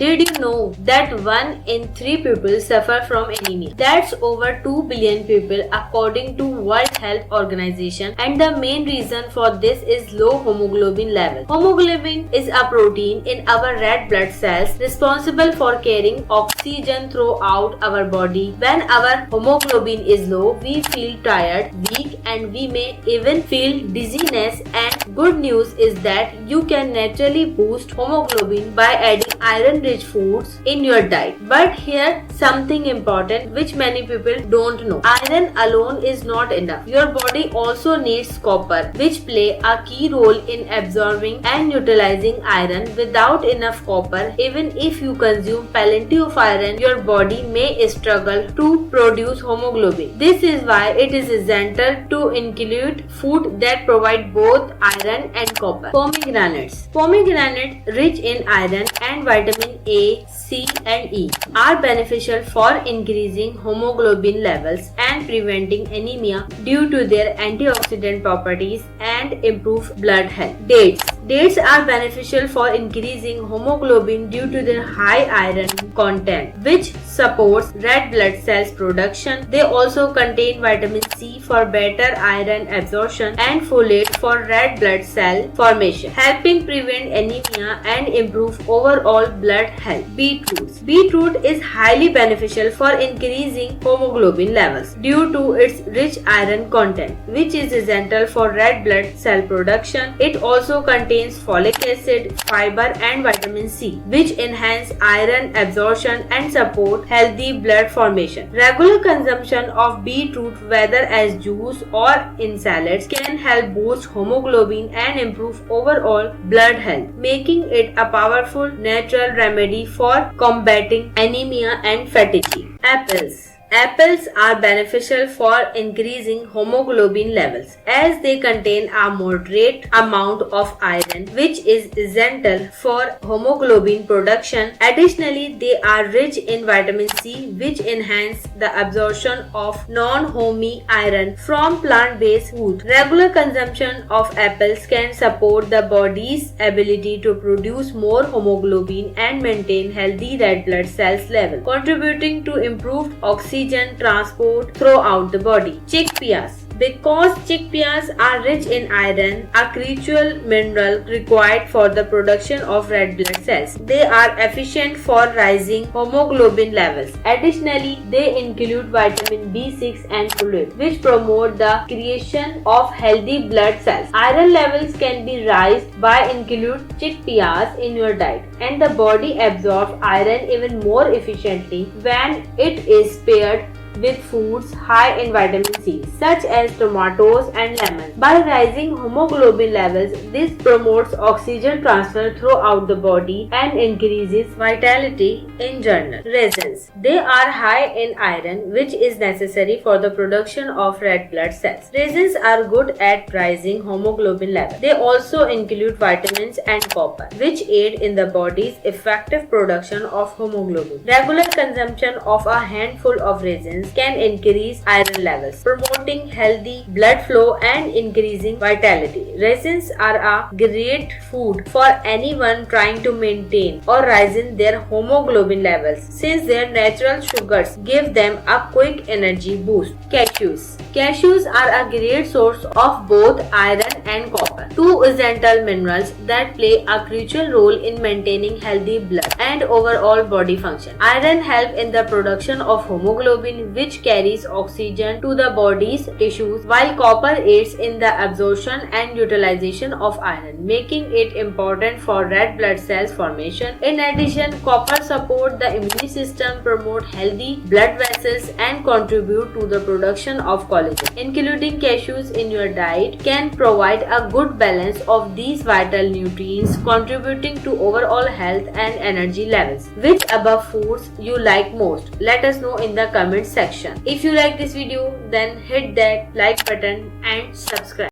Did you know that 1 in 3 people suffer from anemia? That's over 2 billion people according to World Health Organization, and the main reason for this is low hemoglobin level. Hemoglobin is a protein in our red blood cells responsible for carrying oxygen throughout our body. When our hemoglobin is low, we feel tired, weak, and we may even feel dizziness. And good news is that you can naturally boost hemoglobin by adding iron-rich foods in your diet. But here something important which many people don't know. Iron alone is not enough. Your body also needs copper, which play a key role in absorbing and utilizing iron. Without enough copper, even if you consume plenty of iron, your body may struggle to produce hemoglobin. This is why it is essential to include food that provide both iron and copper. Pomegranates. Pomegranate, rich in iron and vitamin A, C and E, are beneficial for increasing hemoglobin levels and preventing anemia due to their antioxidant properties and improve blood health. Dates. Dates are beneficial for increasing hemoglobin due to their high iron content, which supports red blood cells production. They also contain vitamin C for better iron absorption and folate for red blood cell formation, helping prevent anemia and improve overall blood health. Beetroots. Beetroot is highly beneficial for increasing hemoglobin levels due to its rich iron content, which is essential for red blood cell production. It also contains folic acid, fiber and vitamin C, which enhance iron absorption and support healthy blood formation. Regular consumption of beetroot, whether as juice or in salads, can help boost hemoglobin and improve overall blood health, making it a powerful natural remedy for combating anemia and fatigue. Apples. Apples are beneficial for increasing hemoglobin levels as they contain a moderate amount of iron, which is essential for hemoglobin production. Additionally, they are rich in vitamin C, which enhance the absorption of non-homey iron from plant-based food. Regular consumption of apples can support the body's ability to produce more hemoglobin and maintain healthy red blood cells level, contributing to improved oxygen transport throughout the body. Chickpeas. Because chickpeas are rich in iron, a crucial mineral required for the production of red blood cells, they are efficient for rising hemoglobin levels. Additionally, they include vitamin B6 and folate, which promote the creation of healthy blood cells. Iron levels can be raised by include chickpeas in your diet, and the body absorbs iron even more efficiently when it is paired with foods high in vitamin C, such as tomatoes and lemons. By rising hemoglobin levels, this promotes oxygen transfer throughout the body and increases vitality in general. Raisins. They are high in iron, which is necessary for the production of red blood cells. Raisins are good at rising hemoglobin levels. They also include vitamins and copper, which aid in the body's effective production of hemoglobin. Regular consumption of a handful of raisins can increase iron levels, promoting healthy blood flow and increasing vitality. Raisins are a great food for anyone trying to maintain or rise in their hemoglobin levels, since their natural sugars give them a quick energy boost. Cashews. Cashews are a great source of both iron and copper, two essential minerals that play a crucial role in maintaining healthy blood and overall body function. Iron helps in the production of hemoglobin, which carries oxygen to the body's tissues, while copper aids in the absorption and utilization of iron, making it important for red blood cells formation. In addition, copper supports the immune system, promote healthy blood vessels, and contribute to the production of collagen. Including cashews in your diet can provide a good balance of these vital nutrients, contributing to overall health and energy levels. Which above foods you like most? Let us know in the comment section. If you like this video, then hit that like button and subscribe.